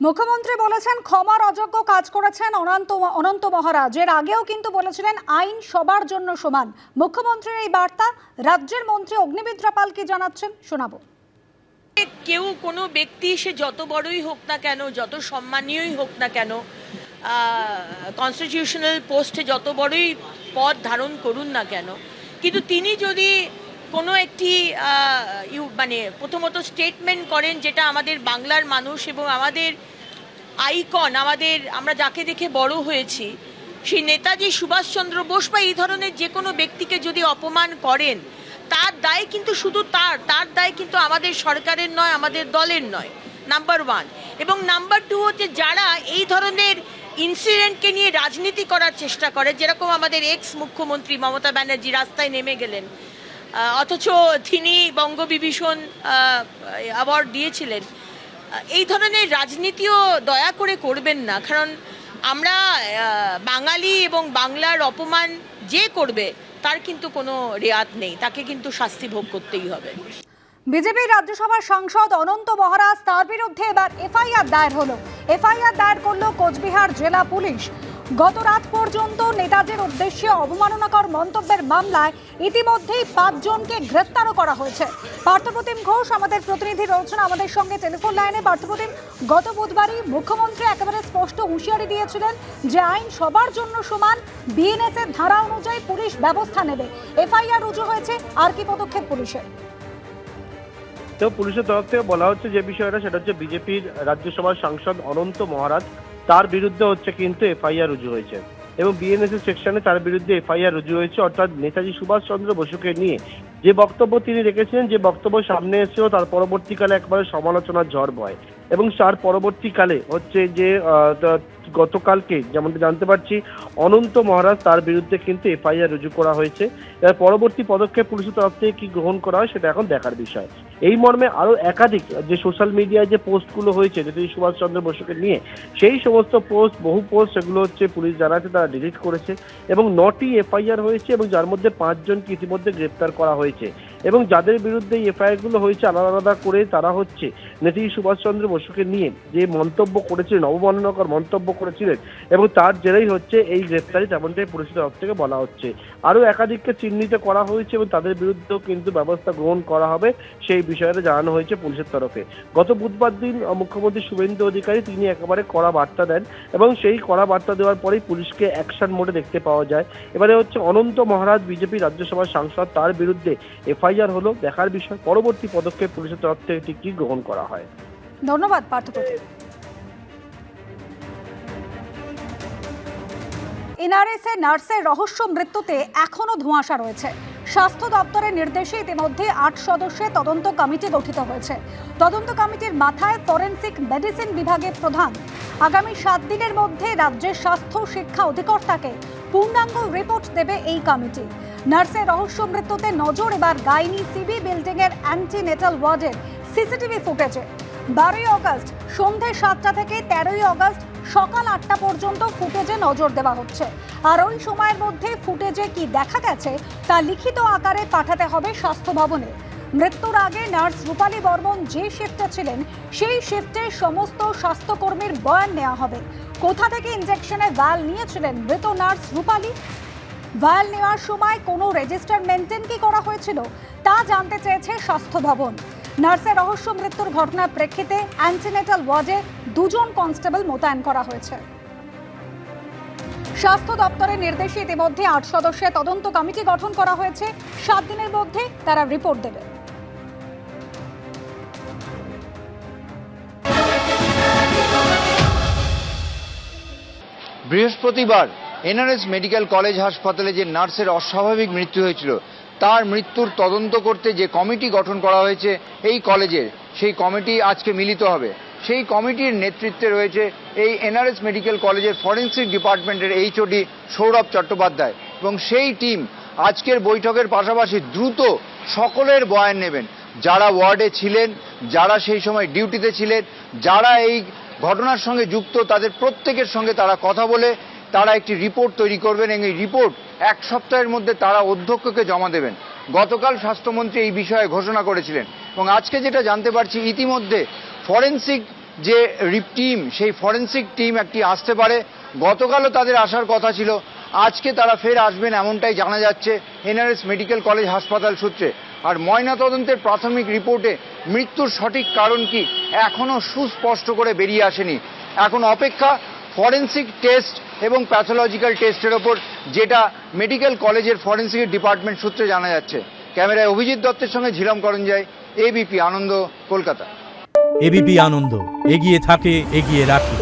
মুখ্যমন্ত্রী বলেছেন ক্ষমার অযোগ্য কাজ করেছেন অনন্ত মহারাজ। এর আগেও কিন্তু বলেছিলেন আইন সবার জন্য সমান। মুখ্যমন্ত্রীর এই বার্তা রাজ্যের মন্ত্রী অগ্নিমিত্রা পাল কি জানাচ্ছেন শোনাবো। কেউ কোনো ব্যক্তি সে যত বড়ই হোক না কেন, যত সম্মানীয়ই হোক না কেন, কনস্টিটিউশনাল পোস্টে যত বড়ই পদ ধারণ করুন না কেন, কিন্তু তিনি যদি কোনো একটি মানে প্রথমত স্টেটমেন্ট করেন যেটা আমাদের বাংলার মানুষ এবং আমাদের আইকন, আমরা যাকে দেখে বড় হয়েছি, সেই নেতাজি সুভাষচন্দ্র বোস বা এই ধরনের যে কোনো ব্যক্তিকে যদি অপমান করেন, তার দায় কিন্তু শুধু তার দায় কিন্তু আমাদের সরকারের নয়, আমাদের দলের নয়, নাম্বার ওয়ান। এবং নাম্বার টু হচ্ছে যারা এই ধরনের ইনসিডেন্টকে নিয়ে রাজনীতি করার চেষ্টা করে, যেরকম আমাদের এক্স মুখ্যমন্ত্রী মমতা ব্যানার্জি রাস্তায় নেমে গেলেন, অথচ তিনি বঙ্গবিভূষণ অ্যাওয়ার্ড দিয়েছিলেন। এই ধরনের রাজনীতিও দয়া করে করবেন না, কারণ আমরা বাঙালি এবং বাংলার অপমান যে করবে তার কিন্তু কোনো রেয়াত নেই, তাকে কিন্তু শাস্তি ভোগ করতেই হবে। বিজেপি রাজ্যসভার সাংসদ অনন্ত মহারাজ, তার বিরুদ্ধে এবার এফআইআর দায়ের হলো। এফআইআর দায়ের করলো কোচবিহার জেলা পুলিশ। গত রাত পর্যন্ত নেতাজির উদ্দেশ্যে অবমাননাকর মন্তব্যের মামলায় ইতিমধ্যেই 5 জনকে গ্রেফতারও করা হয়েছে। পার্থপ্রতিম ঘোষ আমাদের প্রতিনিধি রয়েছেন আমাদের সঙ্গে টেলিফোন লাইনে। পার্থপ্রতিম, গত বুধবারই মুখ্যমন্ত্রী একেবারে স্পষ্ট হুঁশিয়ারি দিয়েছিলেন যে আইন সবার জন্য সমান, বিএনএস এর ধারা অনুযায়ী পুলিশ ব্যবস্থা নেবে। এফআইআর রুজু হয়েছে, আর কি পদক্ষেপ পুলিশের? তো পুলিশের তরফ থেকে বলা হচ্ছে যে বিষয়টা, সেটা হচ্ছে বিজেপির রাজ্যসভার সাংসদ অনন্ত মহারাজ, তার বিরুদ্ধে হচ্ছে কিন্তু এফআইআর রুজু হয়েছে এবং বিএনএস এর সেকশনে তার বিরুদ্ধে এফআইআর রুজু হয়েছে। অর্থাৎ নেতাজি সুভাষচন্দ্র বসুকে নিয়ে যে বক্তব্য তিনি রেখেছিলেন, যে বক্তব্য সামনে এসেছিল, তার পরবর্তীকালে একবারে সমালোচনার ঝড় বয় এবং তার পরবর্তীকালে হচ্ছে যে গতকালকে যেমনটা জানতে পারছি অনন্ত মহারাজ, তার বিরুদ্ধে কিন্তু এফআইআর রুজু করা হয়েছে। এর পরবর্তী পদক্ষেপ পুলিশের তরফ থেকে কি গ্রহণ করা হয় সেটা এখন দেখার বিষয়। এই মর্মে আরো একাধিক যে সোশ্যাল মিডিয়ায় যে পোস্টগুলো হয়েছে নেতাজি সুভাষচন্দ্র বসুকে নিয়ে, সেই সমস্ত পোস্ট, বহু পোস্ট, সেগুলো হচ্ছে পুলিশ জানাচ্ছে তারা ডিলিট করেছে এবং 9টি এফআইআর হয়েছে এবং যার মধ্যে 5 জনকে ইতিমধ্যে গ্রেপ্তার করা হয়েছে এবং যাদের বিরুদ্ধে এই এফআইআর গুলো হয়েছে আলাদা আলাদা করে, তারা হচ্ছে নেতাজি সুভাষচন্দ্র বসুকে নিয়ে যে মন্তব্য করেছিলেন, অবমাননাকর মন্তব্য করেছিলেন এবং তার জেরেই হচ্ছে এই গ্রেপ্তারি, তেমনটাই পুলিশের তরফ থেকে বলা হচ্ছে। আরো একাধিককে চিহ্নিত করা হয়েছে এবং তাদের বিরুদ্ধেও কিন্তু ব্যবস্থা গ্রহণ করা হবে, সেই বিষয়টা জানানো হয়েছে পুলিশের তরফে। গত বুধবার দিন মুখ্যমন্ত্রী শুভেন্দু অধিকারী তিনি একেবারে কড়া বার্তা দেন এবং সেই কড়া বার্তা দেওয়ার পরেই পুলিশকে অ্যাকশন মোডে দেখতে পাওয়া যায়। এবারে হচ্ছে অনন্ত মহারাজ, বিজেপি রাজ্যসভার সাংসদ, তার বিরুদ্ধে এফআইআর হলো, দেখার বিষয় পরবর্তী পদক্ষেপ পুলিশের তরফ থেকে ঠিক কি গ্রহণ করা হয়। ধন্যবাদ পার্থপ্রতিম। এনআরএস এ নার্সের রহস্য মৃত্যুতে এখনো ধোঁয়াশা রয়েছে। স্বাস্থ্য দপ্তরের নির্দেশে ইতিমধ্যে 8 সদস্যের তদন্ত কমিটি গঠিত হয়েছে। তদন্ত কমিটির মাথায় ফরেনসিক মেডিসিন বিভাগের প্রধান। আগামী 7 দিনের মধ্যে রাজ্যের স্বাস্থ্য শিক্ষা অধিকর্তাকে পূর্ণাঙ্গ রিপোর্ট দেবে এই কমিটি। নার্সের রহস্য মৃত্যুতে নজর এবার গাইনি সিবি বিল্ডিং এর অ্যান্টিনেটাল ওয়ার্ডের সিসিটিভি ফুটেজে। 12ই আগস্ট সন্ধ্যে 7টা থেকে 13ই আগস্ট সকাল 8টা পর্যন্ত ফুটেজে নজর দেওয়া হচ্ছে। আর ওই সময়ের মধ্যে ফুটেজে কি দেখা গেছে তা লিখিত আকারে পাঠাতে হবে স্বাস্থ্য ভবনে। মৃত্যুর আগে নার্স রূপালী বর্মন যে শিফটে ছিলেন, সেই শিফটে সমস্ত স্বাস্থ্যকর্মীর বয়ান নেওয়া হবে। কোথা থেকে ইনজেকশনে ভায়াল নিয়েছিলেন মৃত নার্স রূপালী, ভায়াল নেওয়ার সময় কোনো রেজিস্টার মেনটেন কি করা হয়েছিল, তা জানতে চেয়েছে স্বাস্থ্য ভবন। নার্সের রহস্য মৃত্যুর ঘটনার প্রেক্ষিতে অ্যান্টিনেটাল ওয়ার্ডে 2 জন কনস্টেবল মোতায়েন করা হয়েছে। স্বাস্থ্য দপ্তরের নির্দেশে ইতিমধ্যে 8 সদস্যের তদন্ত কমিটি গঠন করা হয়েছে। 7 দিনের মধ্যে তারা রিপোর্ট দেবে। বৃহস্পতিবার এনআরএস মেডিকেল কলেজ হাসপাতালে যে নার্সের অস্বাভাবিক মৃত্যু হয়েছিল, তার মৃত্যুর তদন্ত করতে যে কমিটি গঠন করা হয়েছে এই কলেজের, সেই কমিটি আজকে মিলিত হবে। সেই কমিটির নেতৃত্বে রয়েছে এই এনআরএস মেডিকেল কলেজের ফরেনসিক ডিপার্টমেন্টের এইচওডি সৌরভ চট্টোপাধ্যায় এবং সেই টিম আজকের বৈঠকের পাশাপাশি দ্রুত সকলের বয়ান নেবেন। যারা ওয়ার্ডে ছিলেন, যারা সেই সময় ডিউটিতে ছিলেন, যারা এই ঘটনার সঙ্গে যুক্ত, তাদের প্রত্যেকের সঙ্গে তারা কথা বলে তারা একটি রিপোর্ট তৈরি করবেন এবং এই রিপোর্ট 1 সপ্তাহের মধ্যে তারা অধ্যক্ষকে জমা দেবেন। গতকাল স্বাস্থ্যমন্ত্রী এই বিষয়ে ঘোষণা করেছিলেন এবং আজকে যেটা জানতে পারছি, ইতিমধ্যে ফরেনসিক যে টিম, সেই ফরেন্সিক টিম একটি আসতে পারে। গতকালও তাদের আসার কথা ছিল, আজকে তারা ফের আসবেন এমনটাই জানা যাচ্ছে এনআরএস মেডিকেল কলেজ হাসপাতাল সূত্রে। আর ময়নাতদন্তের প্রাথমিক রিপোর্টে মৃত্যুর সঠিক কারণ কি এখনো সুস্পষ্ট করে বেরিয়ে আসেনি। এখন অপেক্ষা ফরেন্সিক টেস্ট এবং প্যাথোলজিক্যাল টেস্টের ওপর, যেটা মেডিকেল কলেজের ফরেন্সিক ডিপার্টমেন্ট সূত্রে জানা যাচ্ছে। ক্যামেরায় অভিজিৎ দত্তের সঙ্গে ঝিলম করঞ্জাই, এবিপি আনন্দ, কলকাতা। এবিপি আনন্দ, এগিয়ে থাকে, এগিয়ে রাখে।